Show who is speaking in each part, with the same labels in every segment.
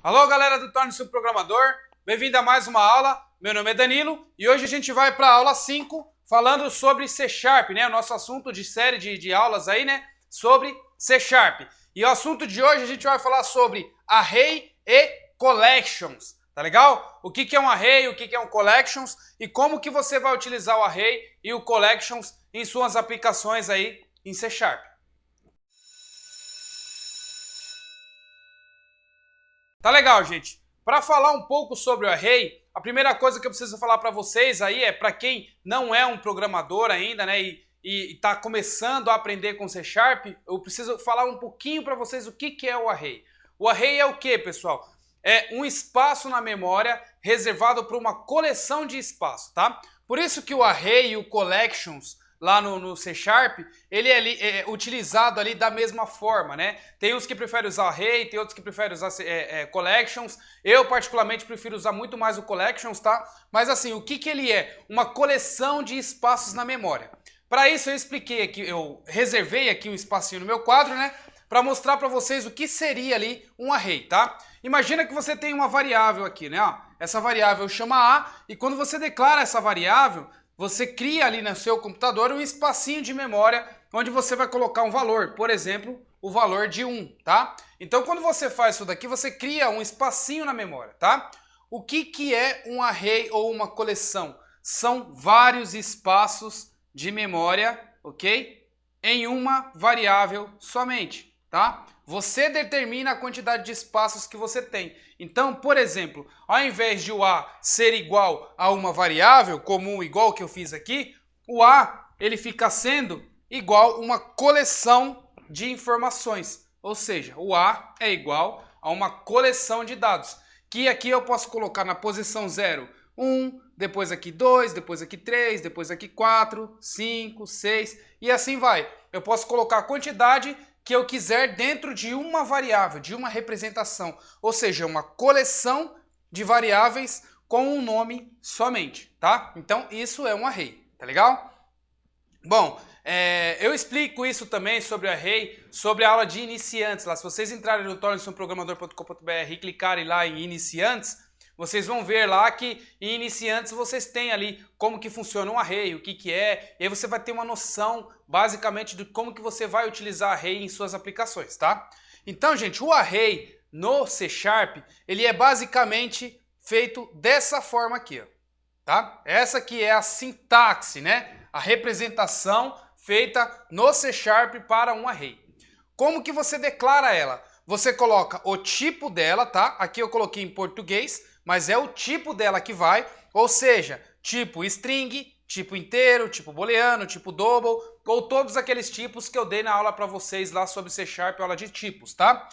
Speaker 1: Alô, galera do Torne-se um Programador, bem-vindo a mais uma aula. Meu nome é Danilo e hoje a gente vai para a aula 5 falando sobre C Sharp, né? O nosso assunto de série de aulas aí, né? Sobre C Sharp. E o assunto de hoje a gente vai falar sobre array e collections, tá legal? O que é um array, o que é um collections e como que você vai utilizar o array e o collections em suas aplicações aí em C Sharp. Tá legal, gente. Para falar um pouco sobre o array, a primeira coisa que eu preciso falar para vocês aí é para quem não é um programador ainda, né, e está começando a aprender com C Sharp, eu preciso falar um pouquinho para vocês o que é o array. O array é o que, pessoal? É um espaço na memória reservado para uma coleção de espaço, tá? Por isso que o array e o collections lá no C Sharp, ele é utilizado ali da mesma forma, né? Tem uns que preferem usar array, tem outros que preferem usar collections. Eu, particularmente, prefiro usar muito mais o collections, tá? Mas assim, o que ele é? Uma coleção de espaços na memória. Para isso, eu expliquei aqui, eu reservei aqui um espacinho no meu quadro, né? Para mostrar para vocês o que seria ali um array, tá? Imagina que você tem uma variável aqui, né? Essa variável chama A, e quando você declara essa variável, você cria ali no seu computador um espacinho de memória onde você vai colocar um valor, por exemplo, o valor de 1, tá? Então, quando você faz isso daqui, você cria um espacinho na memória, tá? O que é um array ou uma coleção? São vários espaços de memória, ok? Em uma variável somente, tá? Você determina a quantidade de espaços que você tem. Então, por exemplo, ao invés de o A ser igual a uma variável comum, igual que eu fiz aqui, o A ele fica sendo igual a uma coleção de informações. Ou seja, o A é igual a uma coleção de dados, que aqui eu posso colocar na posição 0, 1, depois aqui 2, depois aqui 3, depois aqui 4, 5, 6 e assim vai. Eu posso colocar a quantidade que eu quiser dentro de uma variável, de uma representação, ou seja, uma coleção de variáveis com um nome somente, tá? Então isso é um array, tá legal? Bom, eu explico isso também sobre array, sobre a aula de iniciantes lá. Se vocês entrarem no tornesumprogramador.com.br e clicarem lá em iniciantes, vocês vão ver lá que em iniciantes vocês têm ali como que funciona um array, o que é, e aí você vai ter uma noção basicamente de como que você vai utilizar array em suas aplicações, tá? Então, gente, o array no C Sharp, ele é basicamente feito dessa forma aqui, ó, tá? Essa que é a sintaxe, né? A representação feita no C Sharp para um array. Como que você declara ela? Você coloca o tipo dela, tá? Aqui eu coloquei em português, mas é o tipo dela que vai, ou seja, tipo string, tipo inteiro, tipo booleano, tipo double, ou todos aqueles tipos que eu dei na aula para vocês lá sobre C Sharp, aula de tipos, tá?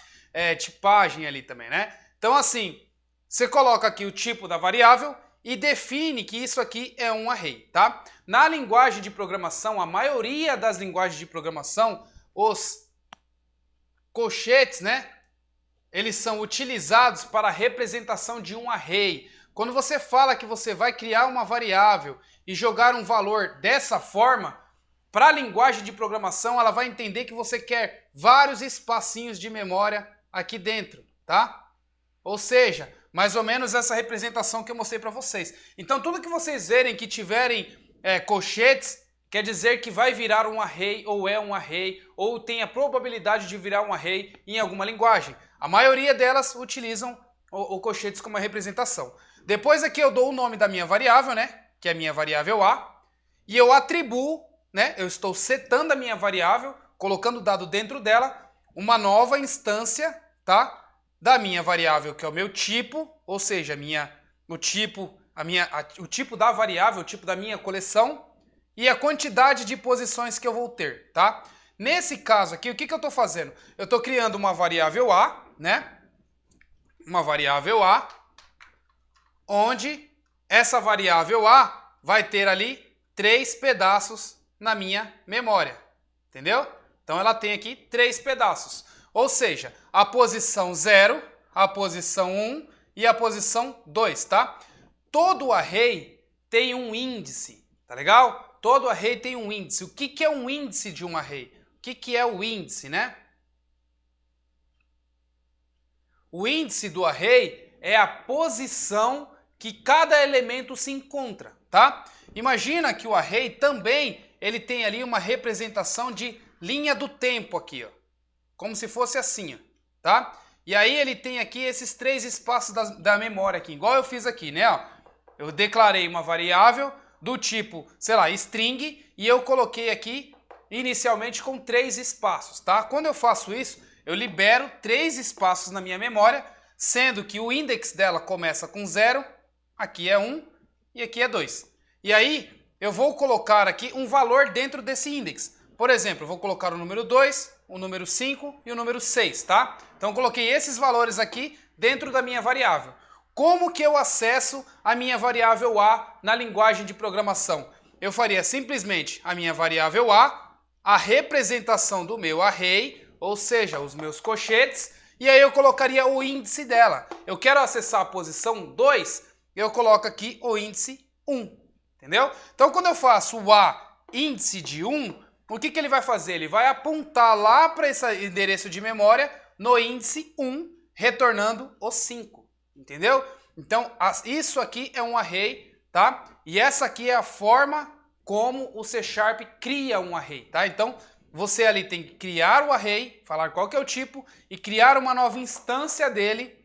Speaker 1: Tipagem ali também, né? Então assim, você coloca aqui o tipo da variável e define que isso aqui é um array, tá? Na linguagem de programação, a maioria das linguagens de programação, os colchetes, né? Eles são utilizados para a representação de um array. Quando você fala que você vai criar uma variável e jogar um valor dessa forma, para a linguagem de programação, ela vai entender que você quer vários espacinhos de memória aqui dentro, tá? Ou seja, mais ou menos essa representação que eu mostrei para vocês. Então, tudo que vocês verem que tiverem colchetes, quer dizer que vai virar um array, ou é um array, ou tem a probabilidade de virar um array em alguma linguagem. A maioria delas utilizam o colchetes como uma representação. Depois aqui eu dou o nome da minha variável, né? Que é a minha variável A. E eu atribuo, né? Eu estou setando a minha variável, colocando o dado dentro dela, uma nova instância, tá? Da minha variável, que é o meu tipo, ou seja, o tipo da variável, o tipo da minha coleção, e a quantidade de posições que eu vou ter, tá? Nesse caso aqui, o que eu estou fazendo? Eu estou criando uma variável A, né? Uma variável A, onde essa variável A vai ter ali 3 pedaços na minha memória, entendeu? Então ela tem aqui 3 pedaços, ou seja, a posição 0, a posição 1 e a posição 2, tá? Todo array tem um índice, tá legal? Todo array tem um índice. O que é um índice de um array? O que é o índice, né? O índice do array é a posição que cada elemento se encontra, tá? Imagina que o array também ele tem ali uma representação de linha do tempo aqui, ó, como se fosse assim, ó, tá? E aí ele tem aqui esses três espaços da memória aqui, igual eu fiz aqui, né? Ó, eu declarei uma variável do tipo, sei lá, string, e eu coloquei aqui inicialmente com 3 espaços, tá? Quando eu faço isso, eu libero 3 espaços na minha memória, sendo que o index dela começa com 0, aqui é 1 e aqui é 2. E aí eu vou colocar aqui um valor dentro desse index. Por exemplo, eu vou colocar o número 2, o número 5 e o número 6, tá? Então eu coloquei esses valores aqui dentro da minha variável. Como que eu acesso a minha variável A na linguagem de programação? Eu faria simplesmente a minha variável a representação do meu array, ou seja, os meus cochetes, e aí eu colocaria o índice dela. Eu quero acessar a posição 2, eu coloco aqui o índice 1, entendeu? Então quando eu faço o A índice de 1, o que ele vai fazer? Ele vai apontar lá para esse endereço de memória no índice 1, retornando o 5. Entendeu? Então, isso aqui é um array, tá? E essa aqui é a forma como o C# cria um array, tá? Então, você ali tem que criar o array, falar qual que é o tipo, e criar uma nova instância dele,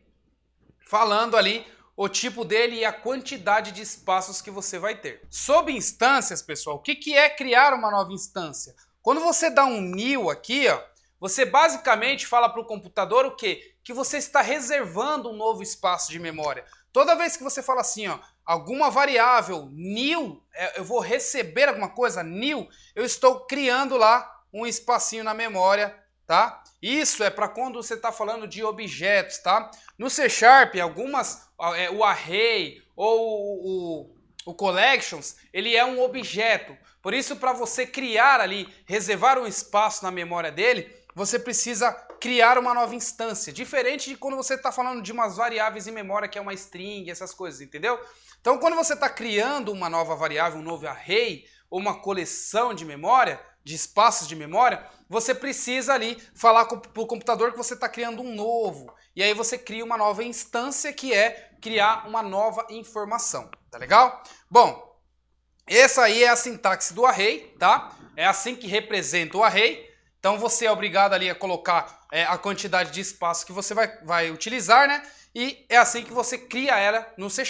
Speaker 1: falando ali o tipo dele e a quantidade de espaços que você vai ter. Sobre instâncias, pessoal, o que é criar uma nova instância? Quando você dá um new aqui, ó, você basicamente fala para o computador o quê? Que você está reservando um novo espaço de memória. Toda vez que você fala assim, ó, alguma variável new, eu vou receber alguma coisa new, eu estou criando lá um espacinho na memória, tá? Isso é para quando você está falando de objetos, tá? No C#, o array ou o collections, ele é um objeto. Por isso, para você criar ali, reservar um espaço na memória dele, você precisa criar uma nova instância, diferente de quando você está falando de umas variáveis em memória, que é uma string, essas coisas, entendeu? Então, quando você está criando uma nova variável, um novo array, ou uma coleção de memória, de espaços de memória, você precisa ali falar para o computador que você está criando um novo. E aí você cria uma nova instância, que é criar uma nova informação. Tá legal? Bom, essa aí é a sintaxe do array, tá? É assim que representa o array. Então você é obrigado ali a colocar a quantidade de espaço que você vai utilizar, né? E é assim que você cria ela no C#.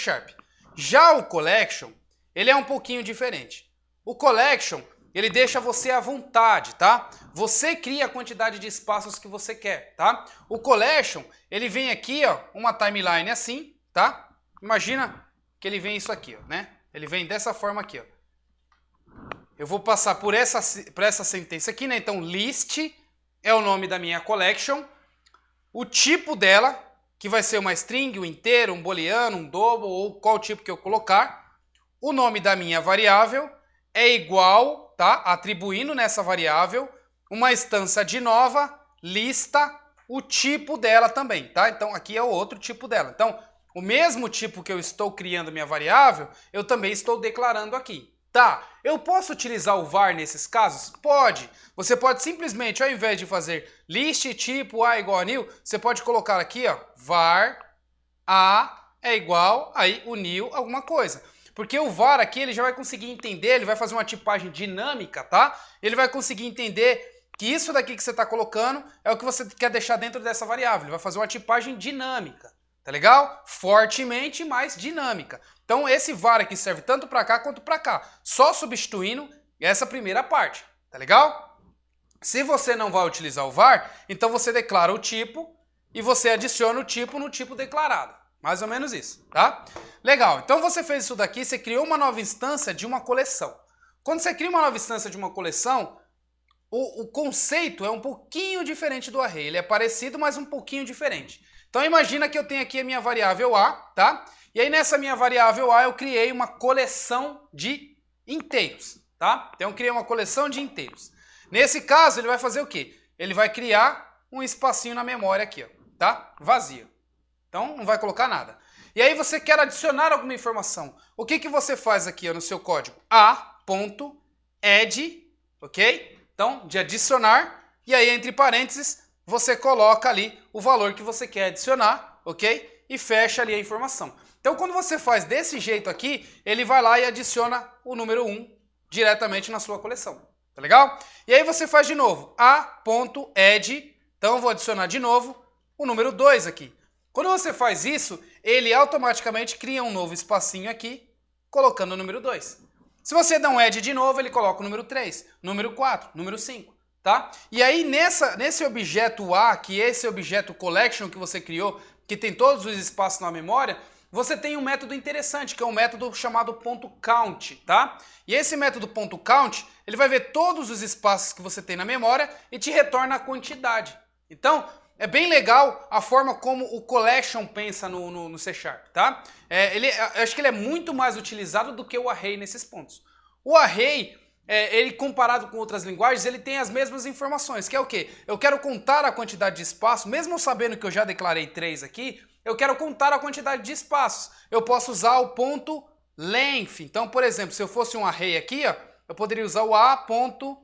Speaker 1: Já o collection, ele é um pouquinho diferente. O collection, ele deixa você à vontade, tá? Você cria a quantidade de espaços que você quer, tá? O collection, ele vem aqui, ó, uma timeline assim, tá? Imagina que ele vem isso aqui, ó, né? Ele vem dessa forma aqui, ó. Eu vou passar por essa sentença aqui, né? Então, list é o nome da minha collection. O tipo dela, que vai ser uma string, um inteiro, um booleano, um double, ou qual tipo que eu colocar. O nome da minha variável é igual, tá? Atribuindo nessa variável uma instância de nova, lista, o tipo dela também, tá? Então, aqui é o outro tipo dela. Então, o mesmo tipo que eu estou criando minha variável, eu também estou declarando aqui. Tá, eu posso utilizar o var nesses casos? Pode. Você pode simplesmente, ao invés de fazer list tipo a igual a new, você pode colocar aqui, ó, var a é igual, aí o new alguma coisa. Porque o var aqui, ele já vai conseguir entender, ele vai fazer uma tipagem dinâmica, tá? Ele vai conseguir entender que isso daqui que você está colocando é o que você quer deixar dentro dessa variável. Ele vai fazer uma tipagem dinâmica. Tá legal? Fortemente mais dinâmica. Então esse var aqui serve tanto para cá quanto para cá. Só substituindo essa primeira parte. Tá legal? Se você não vai utilizar o var, então você declara o tipo e você adiciona o tipo no tipo declarado. Mais ou menos isso, tá? Legal. Então você fez isso daqui, você criou uma nova instância de uma coleção. Quando você cria uma nova instância de uma coleção, o conceito é um pouquinho diferente do array. Ele é parecido, mas um pouquinho diferente. Então imagina que eu tenho aqui a minha variável A, tá? E aí nessa minha variável A eu criei uma coleção de inteiros, tá? Então eu criei uma coleção de inteiros. Nesse caso ele vai fazer o quê? Ele vai criar um espacinho na memória aqui, ó, tá? Vazio. Então não vai colocar nada. E aí você quer adicionar alguma informação. O que você faz aqui, ó, no seu código? A.add, ok? Então de adicionar, e aí entre parênteses você coloca ali o valor que você quer adicionar ok? E fecha ali a informação. Então, quando você faz desse jeito aqui, ele vai lá e adiciona o número 1 diretamente na sua coleção. Tá legal? E aí você faz de novo, a.add, então eu vou adicionar de novo o número 2 aqui. Quando você faz isso, ele automaticamente cria um novo espacinho aqui, colocando o número 2. Se você dá um add de novo, ele coloca o número 3, número 4, número 5, tá? E aí nesse objeto A, que é esse objeto collection que você criou, que tem todos os espaços na memória, você tem um método interessante, que é um método chamado .count, tá? E esse método .count, ele vai ver todos os espaços que você tem na memória e te retorna a quantidade. Então, é bem legal a forma como o collection pensa no C#, tá? Eu acho que ele é muito mais utilizado do que o array nesses pontos. O array, ele comparado com outras linguagens, ele tem as mesmas informações, que é o quê? Eu quero contar a quantidade de espaço, mesmo sabendo que eu já declarei 3 aqui, eu quero contar a quantidade de espaços. Eu posso usar o ponto length. Então, por exemplo, se eu fosse um array aqui, ó, eu poderia usar o a.length.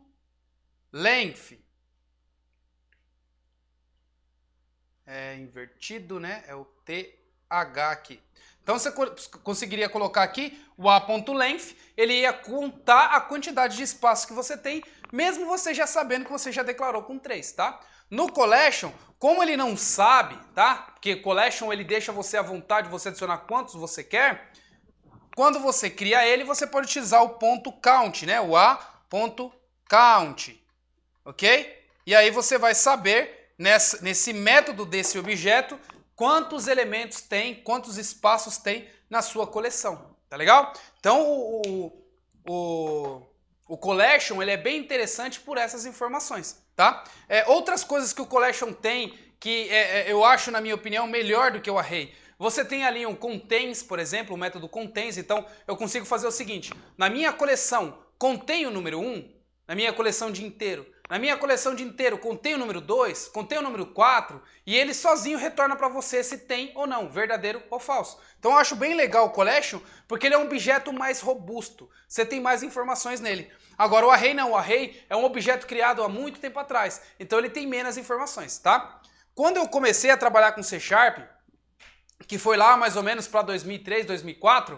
Speaker 1: É invertido, né? É o TH aqui. Então você conseguiria colocar aqui o a.length, ele ia contar a quantidade de espaço que você tem, mesmo você já sabendo que você já declarou com 3, tá? No collection, como ele não sabe, tá? Porque collection ele deixa você à vontade, você adicionar quantos você quer. Quando você cria ele, você pode utilizar o .count, né? O a.count, ok? E aí você vai saber nesse método desse objeto quantos elementos tem, quantos espaços tem na sua coleção, tá legal? Então o collection ele é bem interessante por essas informações, tá? Outras coisas que o collection tem que eu acho, na minha opinião, melhor do que o array. Você tem ali um contains, por exemplo, o método contains, então eu consigo fazer o seguinte, na minha coleção contém o número 1, na minha coleção de inteiro. Na minha coleção de inteiro contém o número 2, contém o número 4 e ele sozinho retorna para você se tem ou não, verdadeiro ou falso. Então eu acho bem legal o collection porque ele é um objeto mais robusto, você tem mais informações nele. Agora o array não, o array é um objeto criado há muito tempo atrás, então ele tem menos informações, tá? Quando eu comecei a trabalhar com C#, que foi lá mais ou menos para 2003, 2004,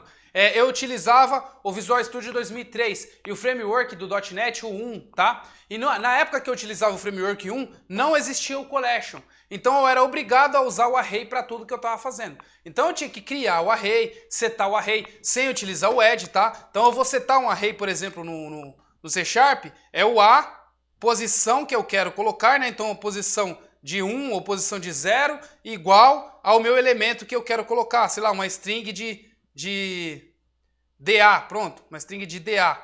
Speaker 1: eu utilizava o Visual Studio 2003 e o framework do .NET, o 1, tá? E na época que eu utilizava o framework 1, não existia o collection. Então eu era obrigado a usar o array para tudo que eu estava fazendo. Então eu tinha que criar o array, setar o array, sem utilizar o add, tá? Então eu vou setar um array, por exemplo, no C#, é o A, posição que eu quero colocar, né? Então a posição de 1 ou posição de 0 igual ao meu elemento que eu quero colocar, sei lá, uma string de DA, pronto, uma string de DA.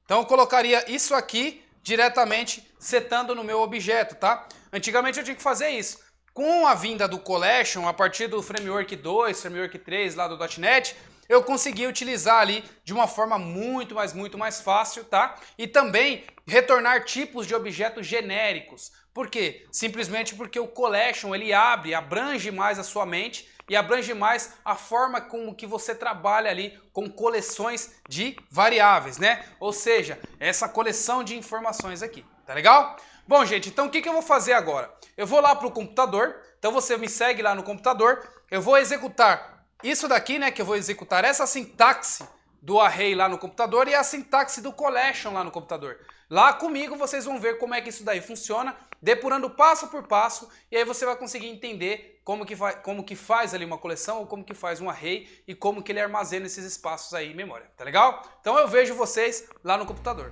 Speaker 1: Então eu colocaria isso aqui diretamente setando no meu objeto, tá? Antigamente eu tinha que fazer isso. Com a vinda do collection, a partir do framework 2, framework 3 lá do .NET, eu consegui utilizar ali de uma forma muito mais fácil, tá? E também retornar tipos de objetos genéricos. Por quê? Simplesmente porque o collection ele abrange mais a sua mente e abrange mais a forma com que você trabalha ali com coleções de variáveis, né? Ou seja, essa coleção de informações aqui, tá legal? Bom, gente, então o que eu vou fazer agora? Eu vou lá para o computador, então você me segue lá no computador, eu vou executar isso daqui, né, que eu vou executar essa sintaxe do array lá no computador e a sintaxe do collection lá no computador. Lá comigo vocês vão ver como é que isso daí funciona, depurando passo por passo, e aí você vai conseguir entender como que faz ali uma coleção, ou como que faz um array, e como que ele armazena esses espaços aí em memória, tá legal? Então eu vejo vocês lá no computador.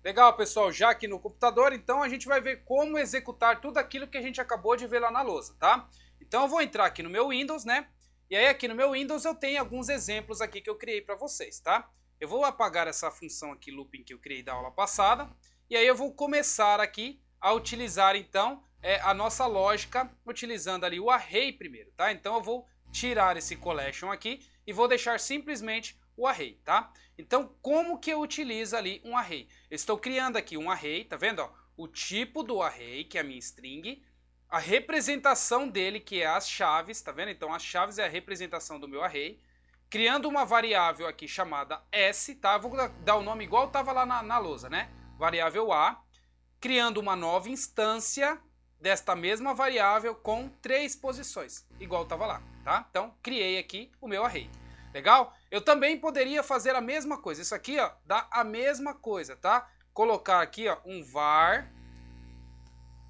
Speaker 1: Legal, pessoal, já aqui no computador, então a gente vai ver como executar tudo aquilo que a gente acabou de ver lá na lousa, tá? Então eu vou entrar aqui no meu Windows, né? E aí aqui no meu Windows eu tenho alguns exemplos aqui que eu criei para vocês, tá? Eu vou apagar essa função aqui, looping, que eu criei da aula passada, e aí eu vou começar aqui a utilizar então a nossa lógica, utilizando ali o array primeiro, tá? Então eu vou tirar esse collection aqui e vou deixar simplesmente o array, tá? Então como que eu utilizo ali um array? Eu estou criando aqui um array, tá vendo? Ó? O tipo do array, que é a minha string, a representação dele, que é as chaves, tá vendo? Então as chaves é a representação do meu array, criando uma variável aqui chamada s, tá? Eu vou dar o nome igual estava lá na lousa, né? Variável a, criando uma nova instância desta mesma variável com 3 posições, igual estava lá, tá? Então, criei aqui o meu array. Legal? Eu também poderia fazer a mesma coisa. Isso aqui, ó, dá a mesma coisa, tá? Colocar aqui, ó, um var,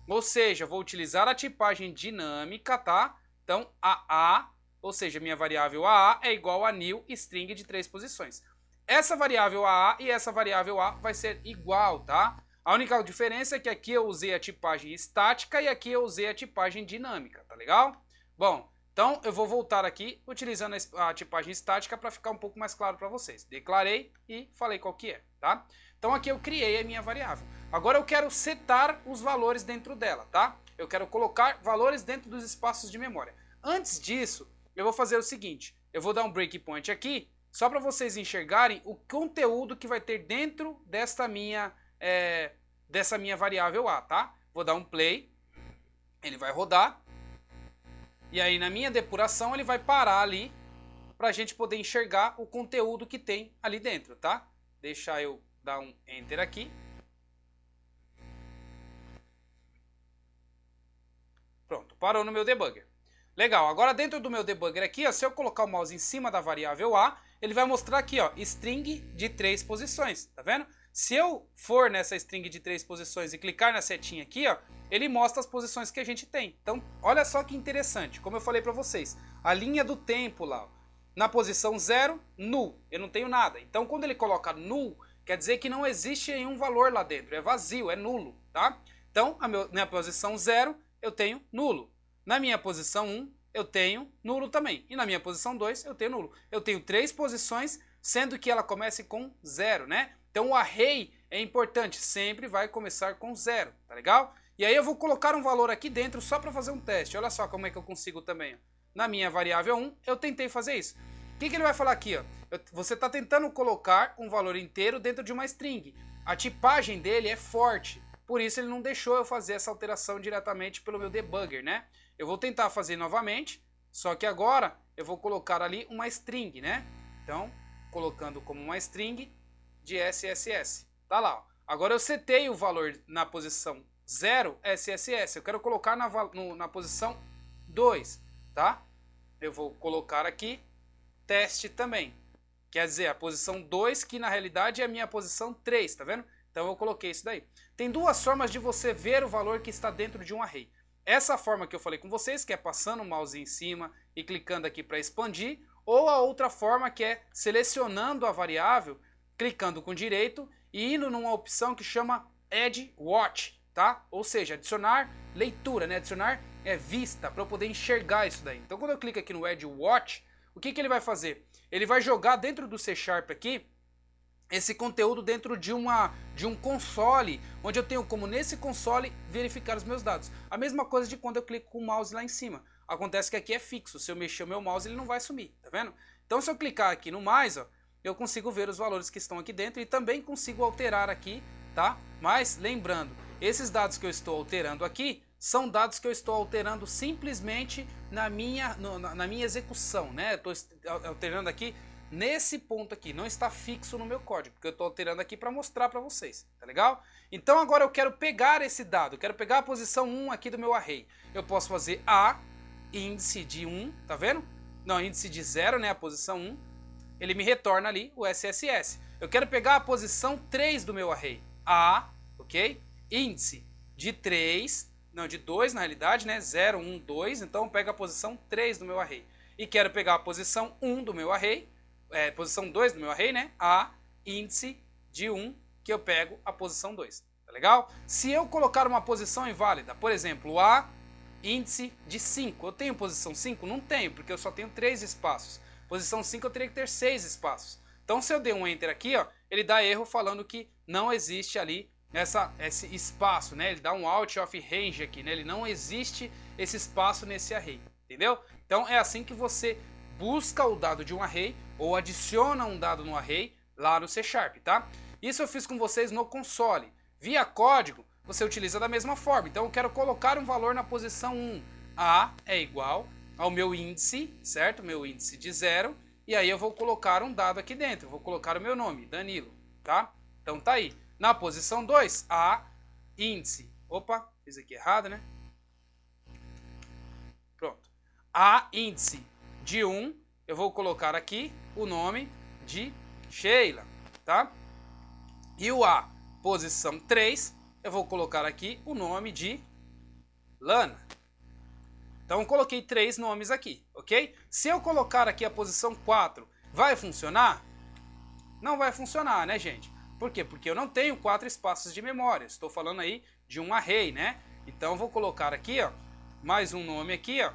Speaker 1: ou seja, vou utilizar a tipagem dinâmica, tá? Então, AA, ou seja, minha variável AA é igual a new string de 3 posições. Essa variável AA e essa variável A vai ser igual, tá? A única diferença é que aqui eu usei a tipagem estática e aqui eu usei a tipagem dinâmica, tá legal? Bom, então eu vou voltar aqui utilizando a tipagem estática para ficar um pouco mais claro para vocês. Declarei e falei qual que é, tá? Então aqui eu criei a minha variável. Agora eu quero setar os valores dentro dela, tá? Eu quero colocar valores dentro dos espaços de memória. Antes disso, eu vou fazer o seguinte. Eu vou dar um breakpoint aqui, só para vocês enxergarem o conteúdo que vai ter dentro dessa minha variável A, tá? Vou dar um play, ele vai rodar, e aí na minha depuração ele vai parar ali, para a gente poder enxergar o conteúdo que tem ali dentro, tá? Deixa eu dar um enter aqui. Pronto, parou no meu debugger. Legal, agora dentro do meu debugger aqui, ó, se eu colocar o mouse em cima da variável A, ele vai mostrar aqui, ó, string de 3 posições, tá vendo? Se eu for nessa string de 3 posições e clicar na setinha aqui, ó, ele mostra as posições que a gente tem. Então, olha só que interessante, como eu falei para vocês, a linha do tempo lá, ó, na posição 0, null, eu não tenho nada. Então, quando ele coloca null, quer dizer que não existe nenhum valor lá dentro, é vazio, é nulo, tá? Então, na posição 0, eu tenho nulo. Na minha posição 1, eu tenho nulo também. E na minha posição 2, eu tenho nulo. Eu tenho 3 posições, sendo que ela comece com 0, né? Então o array é importante, sempre vai começar com 0, tá legal? E aí eu vou colocar um valor aqui dentro só para fazer um teste. Olha só como é que eu consigo também. Ó. Na minha variável 1, eu tentei fazer isso. O que ele vai falar aqui? Ó? Você está tentando colocar um valor inteiro dentro de uma string. A tipagem dele é forte. Por isso ele não deixou eu fazer essa alteração diretamente pelo meu debugger, né? Eu vou tentar fazer novamente, só que agora eu vou colocar ali uma string, né? Então, colocando como uma string de SSS. Tá lá, ó. Agora eu setei o valor na posição 0 SSS. Eu quero colocar na posição 2, tá? Eu vou colocar aqui teste também. Quer dizer, a posição 2, que na realidade é a minha posição 3, tá vendo? Então eu coloquei isso daí. Tem duas formas de você ver o valor que está dentro de um array. Essa forma que eu falei com vocês, que é passando o mouse em cima e clicando aqui para expandir, ou a outra forma que é selecionando a variável, clicando com direito e indo numa opção que chama Add Watch, tá? Ou seja, adicionar leitura, né? Adicionar vista para eu poder enxergar isso daí. Então quando eu clico aqui no Add Watch, o que ele vai fazer? Ele vai jogar dentro do C# aqui esse conteúdo dentro de um console, onde eu tenho como nesse console verificar os meus dados. A mesma coisa de quando eu clico com o mouse lá em cima. Acontece que aqui é fixo, se eu mexer o meu mouse ele não vai sumir, tá vendo? Então se eu clicar aqui no mais, ó, eu consigo ver os valores que estão aqui dentro e também consigo alterar aqui, tá? Mas lembrando, esses dados que eu estou alterando aqui são dados que eu estou alterando simplesmente na minha execução, né? Eu estou alterando aqui nesse ponto aqui, não está fixo no meu código, porque eu estou alterando aqui para mostrar para vocês, tá legal? Então agora eu quero pegar esse dado, eu quero pegar a posição 1 aqui do meu array. Eu posso fazer A, índice de 1, tá vendo? Não, índice de 0, né, a posição 1, ele me retorna ali o SSS. Eu quero pegar a posição 3 do meu array, A, ok? Índice de 3, não, de 2 na realidade, né, 0, 1, 2, então eu pego a posição 3 do meu array. E quero pegar a posição 1 do meu array, posição 2 do meu array, né? A, índice de 1, que eu pego a posição 2. Tá legal? Se eu colocar uma posição inválida, por exemplo, A, índice de 5. Eu tenho posição 5? Não tenho, porque eu só tenho 3 espaços. Posição 5 eu teria que ter 6 espaços. Então, se eu der um Enter aqui, ó, ele dá erro falando que não existe ali esse espaço, né? Ele dá um out of range aqui, né? Ele não existe esse espaço nesse array, entendeu? Então, é assim que você busca o dado de um array ou adiciona um dado no array lá no C#, tá? Isso eu fiz com vocês no console. Via código, você utiliza da mesma forma. Então eu quero colocar um valor na posição 1. A é igual ao meu índice, certo? Meu índice de 0. E aí eu vou colocar um dado aqui dentro. Vou colocar o meu nome, Danilo, tá? Então tá aí. Na posição 2, A, índice. Opa, fiz aqui errado, né? A índice de 1, eu vou colocar aqui o nome de Sheila, tá? E o A, posição 3, eu vou colocar aqui o nome de Lana. Então eu coloquei 3 nomes aqui, ok? Se eu colocar aqui a posição 4, vai funcionar? Não vai funcionar, né, gente? Por quê? Porque eu não tenho 4 espaços de memória. Estou falando aí de um array, né? Então eu vou colocar aqui, ó, mais um nome aqui, ó.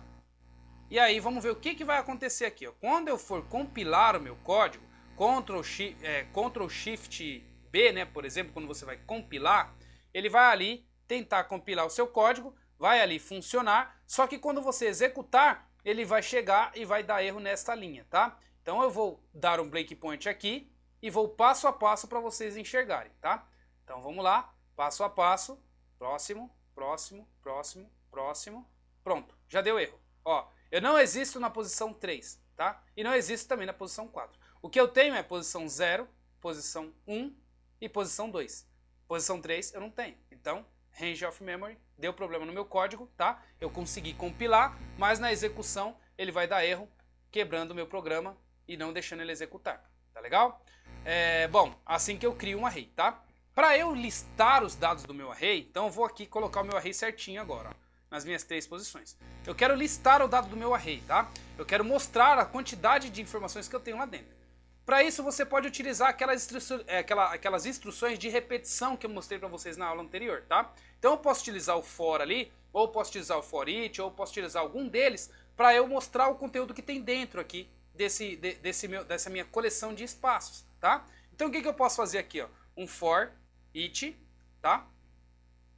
Speaker 1: E aí vamos ver o que vai acontecer aqui, ó. Quando eu for compilar o meu código, Ctrl Shift B, né, por exemplo, quando você vai compilar, ele vai ali tentar compilar o seu código, vai ali funcionar, só que quando você executar, ele vai chegar e vai dar erro nesta linha, tá? Então eu vou dar um breakpoint aqui e vou passo a passo para vocês enxergarem, tá? Então vamos lá, passo a passo, próximo, próximo, próximo, próximo, pronto, já deu erro. Ó, eu não existo na posição 3, tá? E não existo também na posição 4. O que eu tenho é posição 0, posição 1 e posição 2. Posição 3 eu não tenho. Então, range of memory, deu problema no meu código, tá? Eu consegui compilar, mas na execução ele vai dar erro, quebrando o meu programa e não deixando ele executar. Tá legal? Bom, assim que eu crio um array, tá? Para eu listar os dados do meu array, então eu vou aqui colocar o meu array certinho agora, ó, nas minhas 3 posições. Eu quero listar o dado do meu array, tá? Eu quero mostrar a quantidade de informações que eu tenho lá dentro. Para isso você pode utilizar aquelas instruções de repetição que eu mostrei para vocês na aula anterior, tá? Então eu posso utilizar o for ali, ou posso utilizar o for each, ou posso utilizar algum deles para eu mostrar o conteúdo que tem dentro aqui dessa minha coleção de espaços, tá? Então o que eu posso fazer aqui, ó? Um for each, tá?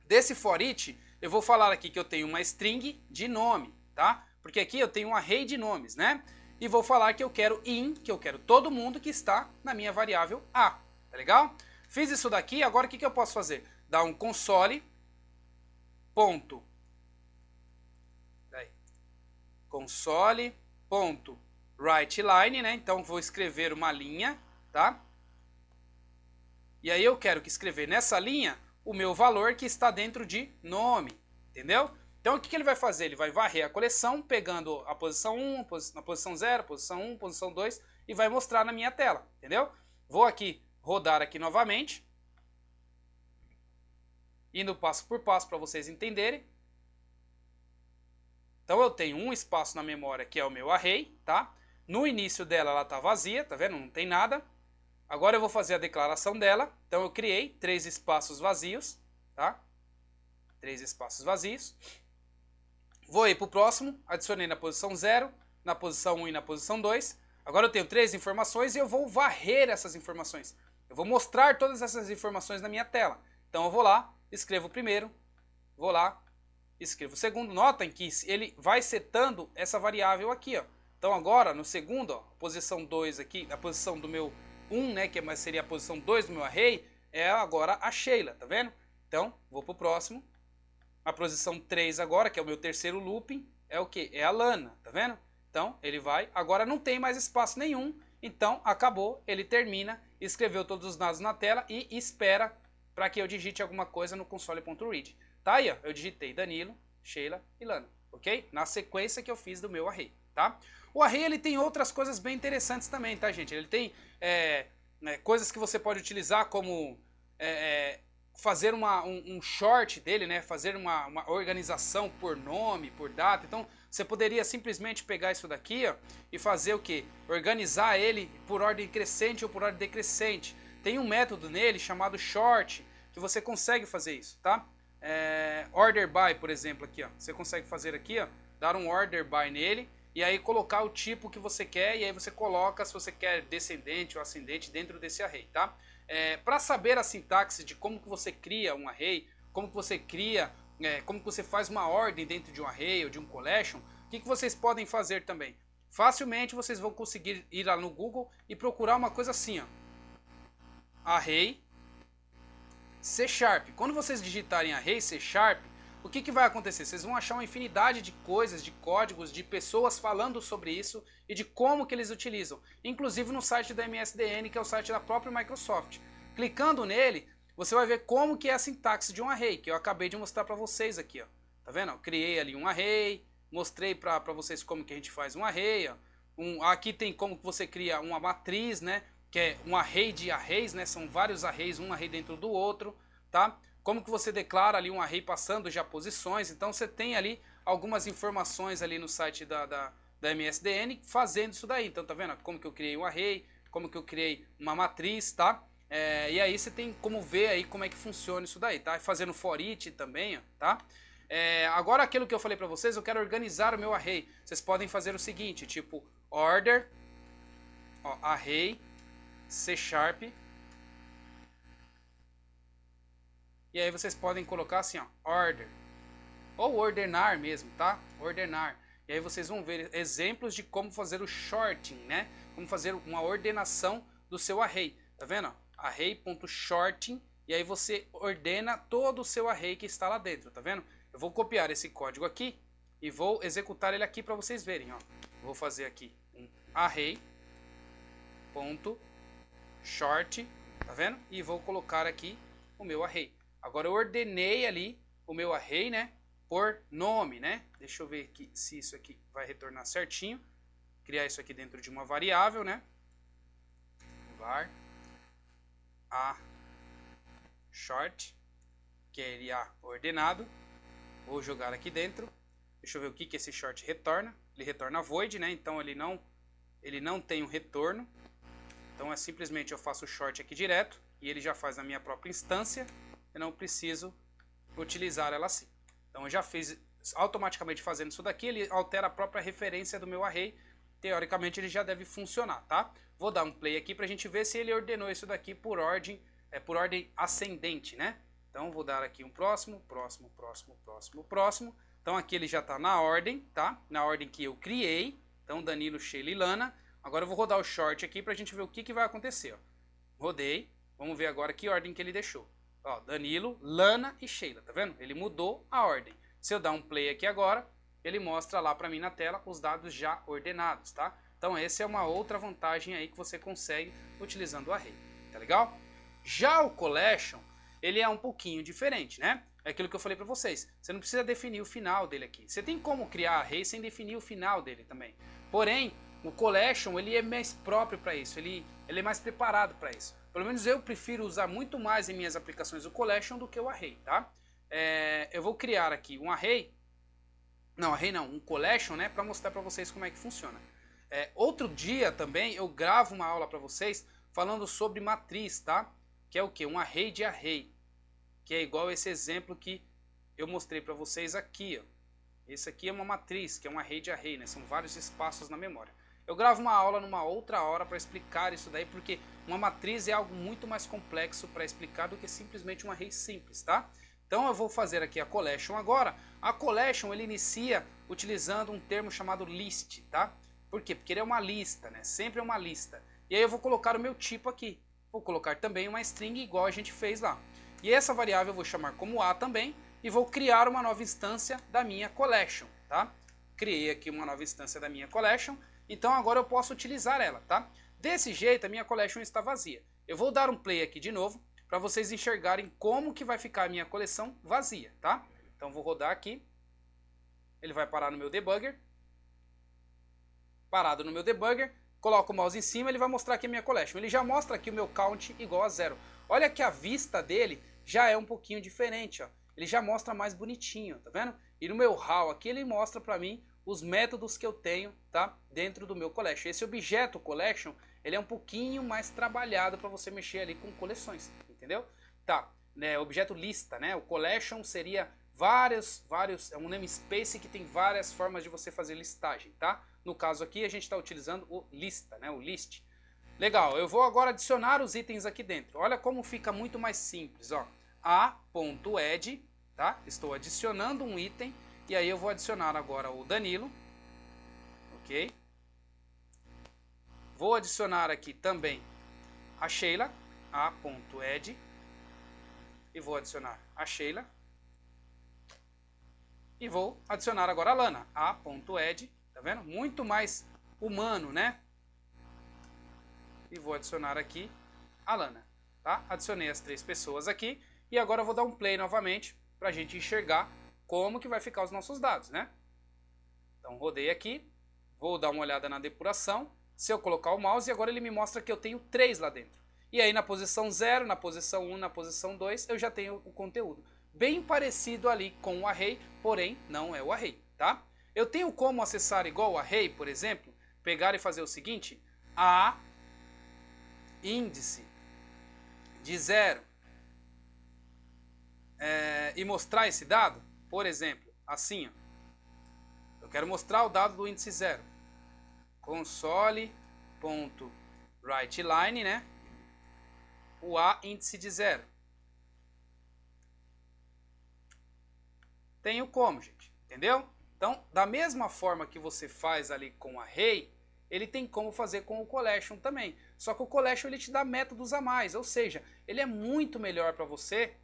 Speaker 1: Desse for each eu vou falar aqui que eu tenho uma string de nome, tá? Porque aqui eu tenho um array de nomes, né? E vou falar que eu quero que eu quero todo mundo que está na minha variável A, tá legal? Fiz isso daqui, agora o que eu posso fazer? Dar um console, ponto, console, ponto, writeLine, né? Então vou escrever uma linha, tá? E aí eu quero que escrever nessa linha o meu valor que está dentro de nome, entendeu? Então o que ele vai fazer? Ele vai varrer a coleção, pegando a posição 1, na posição 0, posição 1, posição 2 e vai mostrar na minha tela, entendeu? Vou aqui rodar aqui novamente, indo passo por passo para vocês entenderem. Então eu tenho um espaço na memória que é o meu array, tá? No início dela ela está vazia, tá vendo? Não tem nada. Agora eu vou fazer a declaração dela. Então eu criei 3 espaços vazios, tá? 3 espaços vazios. Vou ir para o próximo, adicionei na posição 0, na posição 1 e na posição 2. Agora eu tenho 3 informações e eu vou varrer essas informações. Eu vou mostrar todas essas informações na minha tela. Então eu vou lá, escrevo o primeiro, vou lá, escrevo o segundo. Notem que ele vai setando essa variável aqui, ó. Então agora, no segundo, ó, posição 2 aqui, a posição do meu 1, né, que seria a posição 2 do meu array, é agora a Sheila, tá vendo? Então, vou para o próximo. A posição 3 agora, que é o meu terceiro looping, é o que? É a Lana, tá vendo? Então, ele vai, agora não tem mais espaço nenhum, então acabou, ele termina, escreveu todos os dados na tela e espera para que eu digite alguma coisa no console.read. Tá aí, ó, eu digitei Danilo, Sheila e Lana, ok? Na sequência que eu fiz do meu array, tá? O array, ele tem outras coisas bem interessantes também, tá, gente? Ele tem coisas que você pode utilizar como fazer um short dele, né? Fazer uma organização por nome, por data. Então, você poderia simplesmente pegar isso daqui, ó, e fazer o quê? Organizar ele por ordem crescente ou por ordem decrescente. Tem um método nele chamado short, que você consegue fazer isso, tá? Order by, por exemplo, aqui, ó. Você consegue fazer aqui, ó, dar um order by nele, e aí colocar o tipo que você quer, e aí você coloca se você quer descendente ou ascendente dentro desse array, tá? Para saber a sintaxe de como que você cria um array, como que você cria, como que você faz uma ordem dentro de um array ou de um collection, o que vocês podem fazer também? Facilmente vocês vão conseguir ir lá no Google e procurar uma coisa assim, ó. Array C#. Quando vocês digitarem array C#, o que vai acontecer? Vocês vão achar uma infinidade de coisas, de códigos, de pessoas falando sobre isso e de como que eles utilizam. Inclusive no site da MSDN, que é o site da própria Microsoft. Clicando nele, você vai ver como que é a sintaxe de um array, que eu acabei de mostrar para vocês aqui, ó. Tá vendo? Eu criei ali um array, mostrei para vocês como que a gente faz um array, ó. Aqui tem como que você cria uma matriz, né? Que é um array de arrays, né? São vários arrays, um array dentro do outro, tá? Como que você declara ali um array passando já posições. Então você tem ali algumas informações ali no site da MSDN fazendo isso daí. Então tá vendo como que eu criei um array, como que eu criei uma matriz, tá? E aí você tem como ver aí como é que funciona isso daí, tá? Fazendo for each também, ó, tá? Agora aquilo que eu falei para vocês, eu quero organizar o meu array. Vocês podem fazer o seguinte, tipo order, ó, array, C#, e aí vocês podem colocar assim, ó, order, ou ordenar mesmo, tá? Ordenar. E aí vocês vão ver exemplos de como fazer o sorting, né? Como fazer uma ordenação do seu array, tá vendo? Array.sorting, e aí você ordena todo o seu array que está lá dentro, tá vendo? Eu vou copiar esse código aqui e vou executar ele aqui para vocês verem, ó. Vou fazer aqui um array.sort, tá vendo? E vou colocar aqui o meu array. Agora eu ordenei ali o meu array, né? Por nome, né? Deixa eu ver aqui se isso aqui vai retornar certinho. Criar isso aqui dentro de uma variável, né? Var a short, que é ele ordenado. Vou jogar aqui dentro. Deixa eu ver o que esse short retorna. Ele retorna void, né? Então ele não tem um retorno. Então é simplesmente eu faço o short aqui direto e ele já faz na minha própria instância. Eu não preciso utilizar ela assim. Então eu já fiz automaticamente fazendo isso daqui, ele altera a própria referência do meu array. Teoricamente ele já deve funcionar, tá? Vou dar um play aqui para a gente ver se ele ordenou isso daqui por ordem ascendente, né? Então vou dar aqui um próximo. Então aqui ele já está na ordem, tá? Na ordem que eu criei. Então Danilo, Sheila e Lana. Agora eu vou rodar o short aqui para a gente ver o que vai acontecer, ó. Rodei. Vamos ver agora que ordem que ele deixou. Ó, Danilo, Lana e Sheila, tá vendo? Ele mudou a ordem. Se eu dar um play aqui agora, ele mostra lá para mim na tela os dados já ordenados, tá? Então essa é uma outra vantagem aí que você consegue utilizando o array, tá legal? Já o collection, ele é um pouquinho diferente, né? É aquilo que eu falei para vocês. Você não precisa definir o final dele aqui. Você tem como criar array sem definir o final dele também. Porém, o collection, ele é mais próprio para isso. Ele é mais preparado para isso. Pelo menos eu prefiro usar muito mais em minhas aplicações o collection do que o array, tá? Eu vou criar aqui um array. Não, um collection, né? Para mostrar para vocês como é que funciona. Outro dia também eu gravo uma aula para vocês falando sobre matriz, tá? Que é o que? Um array de array. Que é igual esse exemplo que eu mostrei para vocês aqui, ó. Esse aqui é uma matriz, que é um array de array, né? São vários espaços na memória. Eu gravo uma aula numa outra hora para explicar isso daí, porque uma matriz é algo muito mais complexo para explicar do que simplesmente um array simples, tá? Então eu vou fazer aqui a collection agora. A collection ele inicia utilizando um termo chamado list, tá? Por quê? Porque ele é uma lista, né? Sempre é uma lista. E aí eu vou colocar o meu tipo aqui. Vou colocar também uma string igual a gente fez lá. E essa variável eu vou chamar como A também e vou criar uma nova instância da minha collection, tá? Criei aqui uma nova instância da minha collection, então agora eu posso utilizar ela, tá? Desse jeito a minha collection está vazia. Eu vou dar um play aqui de novo para vocês enxergarem como que vai ficar a minha coleção vazia, tá? Então vou rodar aqui. Ele vai parar no meu debugger. Parado no meu debugger, coloco o mouse em cima, ele vai mostrar aqui a minha collection. Ele já mostra aqui o meu count igual a 0. Olha que a vista dele já é um pouquinho diferente, ó. Ele já mostra mais bonitinho, tá vendo? E no meu how aqui ele mostra para mim os métodos que eu tenho, tá? Dentro do meu collection. Esse objeto collection, ele é um pouquinho mais trabalhado para você mexer ali com coleções, entendeu? Tá, né, objeto lista, né? O collection seria vários, é um namespace que tem várias formas de você fazer listagem, tá? No caso aqui a gente está utilizando o lista, né? O list. Legal, eu vou agora adicionar os itens aqui dentro. Olha como fica muito mais simples, ó. A.add, tá? Estou adicionando um item e aí eu vou adicionar agora o Danilo, ok? Vou adicionar aqui também a Sheila, A.add, e vou adicionar a Sheila. E vou adicionar agora a Lana, A.add, tá vendo? Muito mais humano, né? E vou adicionar aqui a Lana, tá? Adicionei as 3 pessoas aqui e agora eu vou dar um play novamente para a gente enxergar como que vai ficar os nossos dados, né? Então rodei aqui, vou dar uma olhada na depuração. Se eu colocar o mouse, agora ele me mostra que eu tenho 3 lá dentro. E aí na posição 0, na posição 1, na posição 2, eu já tenho o conteúdo. Bem parecido ali com o array, porém não é o array, tá? Eu tenho como acessar igual o array, por exemplo, pegar e fazer o seguinte: a índice de 0 e mostrar esse dado, por exemplo, assim, ó. Eu quero mostrar o dado do índice 0. Console.writeLine, né? O a índice de 0. Tenho como, gente, entendeu? Então, da mesma forma que você faz ali com o array, ele tem como fazer com o collection também. Só que o collection ele te dá métodos a mais, ou seja, ele é muito melhor para você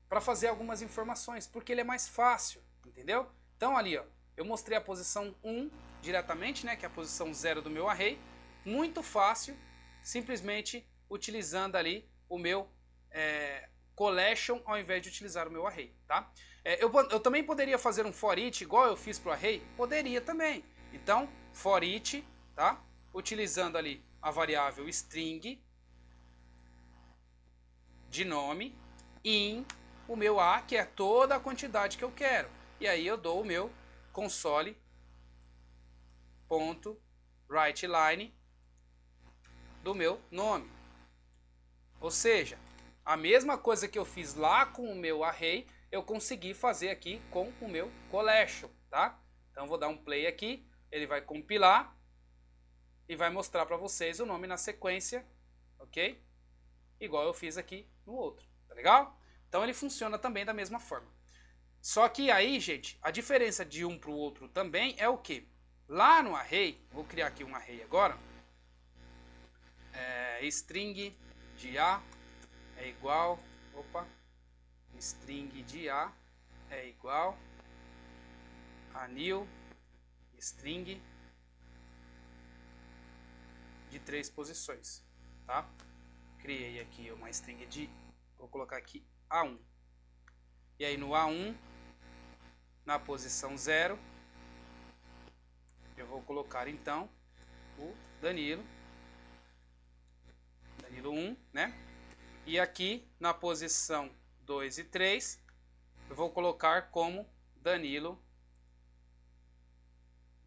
Speaker 1: para fazer algumas informações, porque ele é mais fácil, entendeu? Então ali, ó, eu mostrei a posição 1 diretamente, né, que é a posição 0 do meu array, muito fácil, simplesmente utilizando ali o meu collection ao invés de utilizar o meu array, tá? Eu também poderia fazer um for each igual eu fiz para o array? Poderia também. Então, for each, tá? Utilizando ali a variável string de nome in o meu a, que é toda a quantidade que eu quero. E aí eu dou o meu console.writeLine do meu nome. Ou seja, a mesma coisa que eu fiz lá com o meu array, eu consegui fazer aqui com o meu collection, tá? Então vou dar um play aqui, ele vai compilar e vai mostrar para vocês o nome na sequência, ok? Igual eu fiz aqui no outro, tá legal? Então ele funciona também da mesma forma. Só que aí, gente, a diferença de um para o outro também é o que? Lá no array, vou criar aqui um array agora, string de a é igual, string de a é igual a new string de 3 posições, tá? Criei aqui uma string de, vou colocar aqui A1. E aí no A1, na posição 0, eu vou colocar então o Danilo 1, né? E aqui na posição 2 e 3, eu vou colocar como Danilo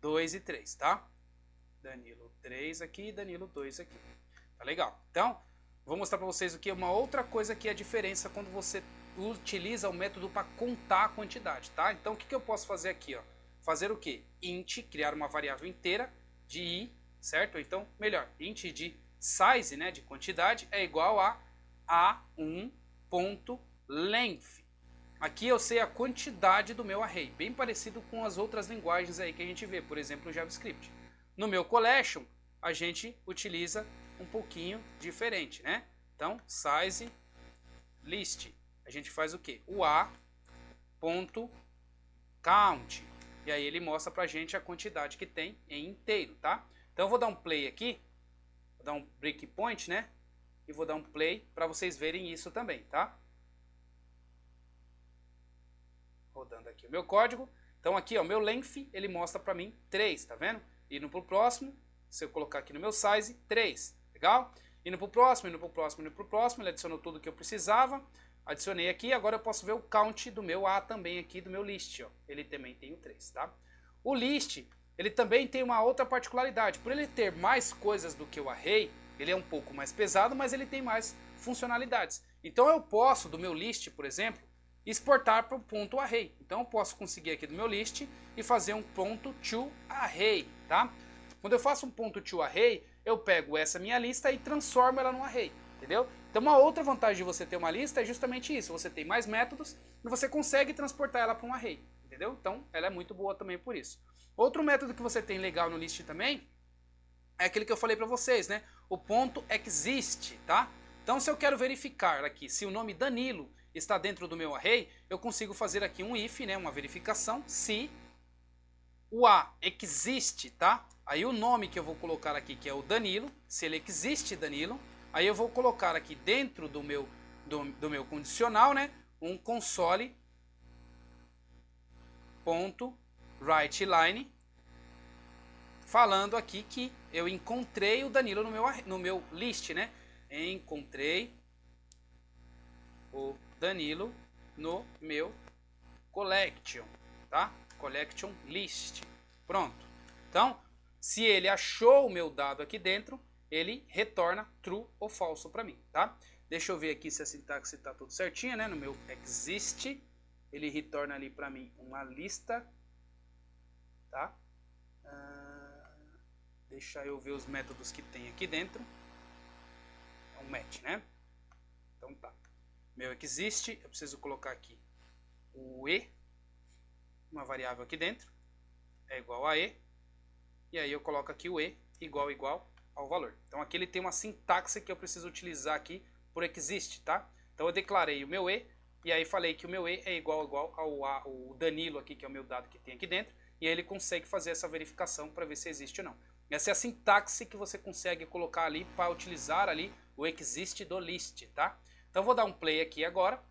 Speaker 1: 2 e 3, tá? Danilo 3 aqui e Danilo 2 aqui. Tá legal? Então, vou mostrar para vocês o que é uma outra coisa que é a diferença quando você utiliza o método para contar a quantidade, tá? Então, o que eu posso fazer aqui, ó? Fazer o que? Int, criar uma variável inteira de i, certo? Então, melhor, int de size, né, de quantidade, é igual a a1.length. Aqui eu sei a quantidade do meu array, bem parecido com as outras linguagens aí que a gente vê, por exemplo, o JavaScript. No meu collection, a gente utiliza um pouquinho diferente, né? Então, size list. A gente faz o quê? O a.count. E aí ele mostra pra gente a quantidade que tem em inteiro, tá? Então eu vou dar um play aqui, vou dar um breakpoint, né? E vou dar um play para vocês verem isso também, tá? Rodando aqui o meu código. Então aqui, ó, meu length, ele mostra para mim 3, tá vendo? Indo pro próximo, se eu colocar aqui no meu size, 3, legal? Indo pro próximo, indo pro próximo, indo pro próximo, ele adicionou tudo que eu precisava. Adicionei aqui, agora eu posso ver o count do meu A também aqui, do meu list, ó. Ele também tem o 3, tá? O list, ele também tem uma outra particularidade. Por ele ter mais coisas do que o array, ele é um pouco mais pesado, mas ele tem mais funcionalidades. Então eu posso, do meu list, por exemplo, exportar para o ponto array. Então eu posso conseguir aqui do meu list e fazer um ponto to array, tá? Quando eu faço um ponto to array, eu pego essa minha lista e transformo ela num array, entendeu? Então uma outra vantagem de você ter uma lista é justamente isso, você tem mais métodos e você consegue transportar ela para um array, entendeu? Então ela é muito boa também por isso. Outro método que você tem legal no list também é aquele que eu falei para vocês, né? O ponto exist, tá? Então se eu quero verificar aqui se o nome Danilo está dentro do meu array, eu consigo fazer aqui um if, né, uma verificação, se o A existe, tá? Aí o nome que eu vou colocar aqui, que é o Danilo, se ele existe Danilo, aí eu vou colocar aqui dentro do meu condicional, né, um console.writeLine falando aqui que eu encontrei o Danilo no meu list, né? Encontrei o Danilo no meu collection, tá? Collection list. Pronto. Então, se ele achou o meu dado aqui dentro, ele retorna true ou falso para mim, tá? Deixa eu ver aqui se a sintaxe está tudo certinha, né? No meu exist, ele retorna ali para mim uma lista, tá? Deixa eu ver os métodos que tem aqui dentro. É um match, né? Então tá. Meu exist, eu preciso colocar aqui o e, uma variável aqui dentro, é igual a e, e aí eu coloco aqui o e igual ao valor. Então aqui ele tem uma sintaxe que eu preciso utilizar aqui por exist, tá? Então eu declarei o meu e, e aí falei que o meu e é igual ao Danilo aqui, que é o meu dado que tem aqui dentro, e aí ele consegue fazer essa verificação para ver se existe ou não. Essa é a sintaxe que você consegue colocar ali para utilizar ali o exist do list, tá? Então eu vou dar um play aqui agora,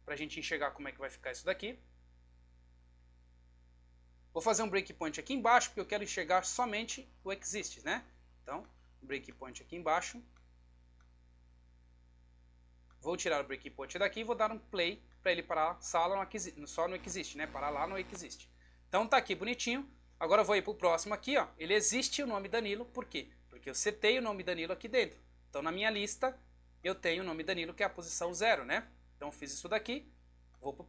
Speaker 1: para a gente enxergar como é que vai ficar isso daqui. Vou fazer um breakpoint aqui embaixo, porque eu quero enxergar somente o exist, né? Então, breakpoint aqui embaixo. Vou tirar o breakpoint daqui e vou dar um play para ele parar só no exist, né? Parar lá no exist. Então tá aqui bonitinho. Agora eu vou ir para o próximo aqui, ó. Ele existe o nome Danilo, por quê? Porque eu setei o nome Danilo aqui dentro. Então na minha lista eu tenho o nome Danilo, que é a posição 0, né? Então eu fiz isso daqui, vou para o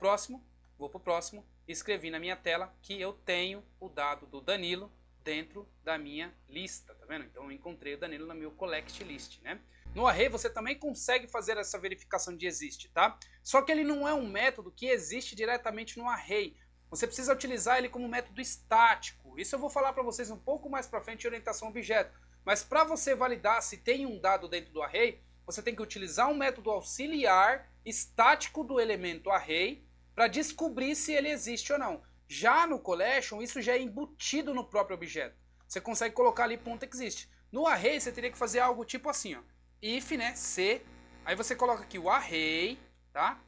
Speaker 1: próximo, e escrevi na minha tela que eu tenho o dado do Danilo dentro da minha lista, tá vendo? Então eu encontrei o Danilo no meu collect list, né? No array você também consegue fazer essa verificação de existe, tá? Só que ele não é um método que existe diretamente no array. Você precisa utilizar ele como método estático. Isso eu vou falar para vocês um pouco mais para frente em orientação a objeto. Mas para você validar se tem um dado dentro do array, você tem que utilizar um método auxiliar estático do elemento array para descobrir se ele existe ou não. Já no collection, isso já é embutido no próprio objeto. Você consegue colocar ali .exist. No array, você teria que fazer algo tipo assim, ó. If, né, c, aí você coloca aqui o array, tá?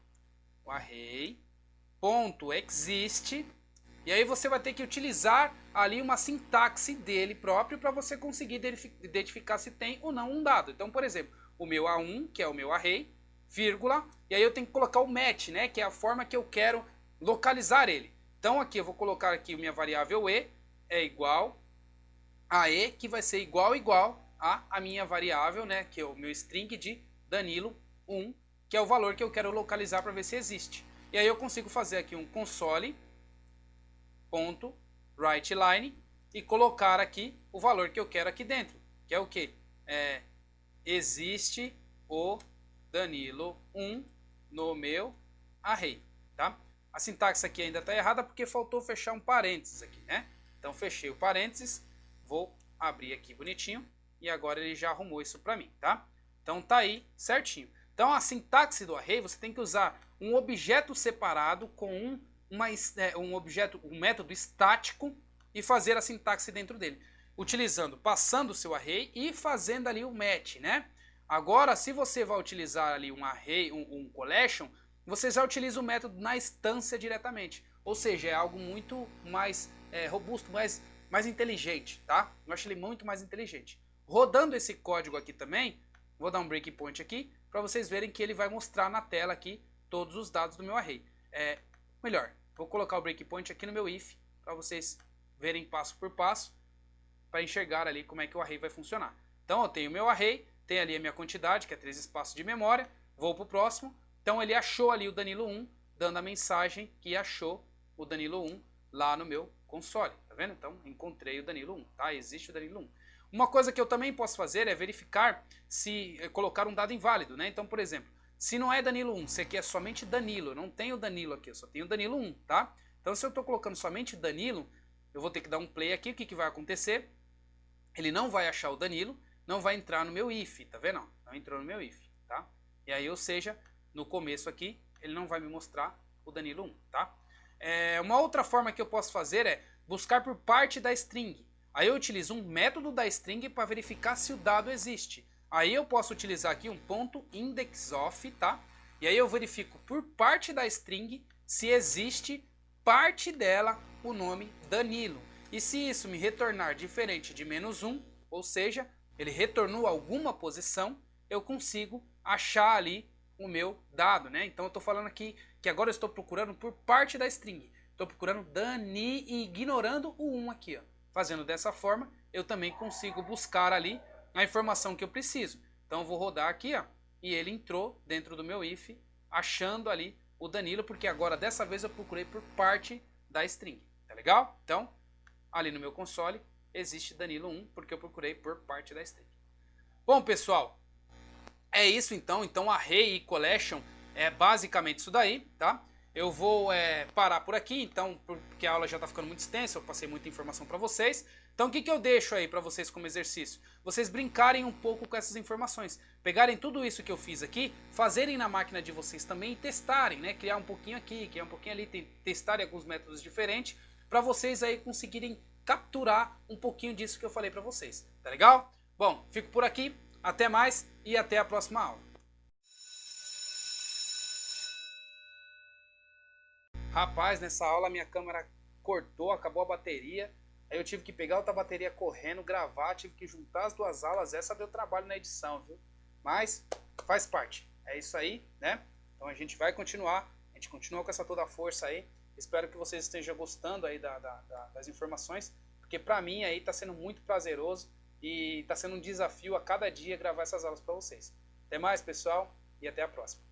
Speaker 1: O array, .exist, e aí você vai ter que utilizar ali uma sintaxe dele próprio para você conseguir identificar se tem ou não um dado. Então, por exemplo, o meu A1, que é o meu array, vírgula, e aí eu tenho que colocar o match, né, que é a forma que eu quero localizar ele. Então aqui eu vou colocar aqui minha variável e é igual a e, que vai ser igual a minha variável, né, que é o meu string de Danilo 1, que é o valor que eu quero localizar para ver se existe. E aí eu consigo fazer aqui um console.writeLine e colocar aqui o valor que eu quero aqui dentro, que é o que? Existe o Danilo 1 no meu array, tá? A sintaxe aqui ainda está errada porque faltou fechar um parênteses aqui, né? Então fechei o parênteses, vou abrir aqui bonitinho e agora ele já arrumou isso para mim, tá? Então tá aí certinho. Então a sintaxe do array você tem que usar um objeto separado com um método estático e fazer a sintaxe dentro dele, passando o seu array e fazendo ali o match, né? Agora, se você vai utilizar ali um array, um collection, você já utiliza o método na instância diretamente. Ou seja, é algo muito mais robusto, mais inteligente, tá? Eu acho ele muito mais inteligente. Rodando esse código aqui também, vou dar um breakpoint aqui, para vocês verem que ele vai mostrar na tela aqui todos os dados do meu array. Melhor, vou colocar o breakpoint aqui no meu if, para vocês verem passo por passo, para enxergar ali como é que o array vai funcionar. Então eu tenho o meu array, tem ali a minha quantidade, que é 3 espaços de memória, vou para o próximo. Então ele achou ali o Danilo 1, dando a mensagem que achou o Danilo 1 lá no meu console, tá vendo? Então encontrei o Danilo 1, tá? Existe o Danilo 1. Uma coisa que eu também posso fazer é verificar se colocar um dado inválido, né? Então, por exemplo, se não é Danilo 1, se aqui é somente Danilo, eu não tenho Danilo aqui, eu só tenho Danilo 1, tá? Então se eu estou colocando somente Danilo, eu vou ter que dar um play aqui, o que vai acontecer? Ele não vai achar o Danilo, não vai entrar no meu if, tá vendo? Não entrou no meu if, tá? E aí, ou seja, no começo aqui, ele não vai me mostrar o Danilo 1, tá? Uma outra forma que eu posso fazer é buscar por parte da string. Aí eu utilizo um método da string para verificar se o dado existe. Aí eu posso utilizar aqui um .indexOf, tá? E aí eu verifico por parte da string se existe parte dela o nome Danilo. E se isso me retornar diferente de -1, ou seja, ele retornou alguma posição, eu consigo achar ali o meu dado, né? Então eu estou falando aqui que agora eu estou procurando por parte da string. Estou procurando Dani e ignorando o 1 aqui, ó. Fazendo dessa forma, eu também consigo buscar ali a informação que eu preciso. Então eu vou rodar aqui, ó, e ele entrou dentro do meu if, achando ali o Danilo, porque agora dessa vez eu procurei por parte da string. Tá legal? Então, ali no meu console existe Danilo 1, porque eu procurei por parte da string. Bom, pessoal, é isso então. Então, array e collection é basicamente isso daí, tá? Eu vou parar por aqui, então, porque a aula já está ficando muito extensa, eu passei muita informação para vocês. Então, o que eu deixo aí para vocês como exercício? Vocês brincarem um pouco com essas informações. Pegarem tudo isso que eu fiz aqui, fazerem na máquina de vocês também e testarem, né? Criar um pouquinho aqui, criar um pouquinho ali, testarem alguns métodos diferentes, para vocês aí conseguirem capturar um pouquinho disso que eu falei para vocês. Tá legal? Bom, fico por aqui. Até mais e até a próxima aula. Rapaz, nessa aula minha câmera cortou, acabou a bateria. Aí eu tive que pegar outra bateria correndo, gravar, tive que juntar as duas aulas. Essa deu trabalho na edição, viu? Mas faz parte. É isso aí, né? Então a gente vai continuar. A gente continua com essa toda a força aí. Espero que vocês estejam gostando aí das informações. Porque pra mim aí tá sendo muito prazeroso. E tá sendo um desafio a cada dia gravar essas aulas para vocês. Até mais, pessoal, e até a próxima.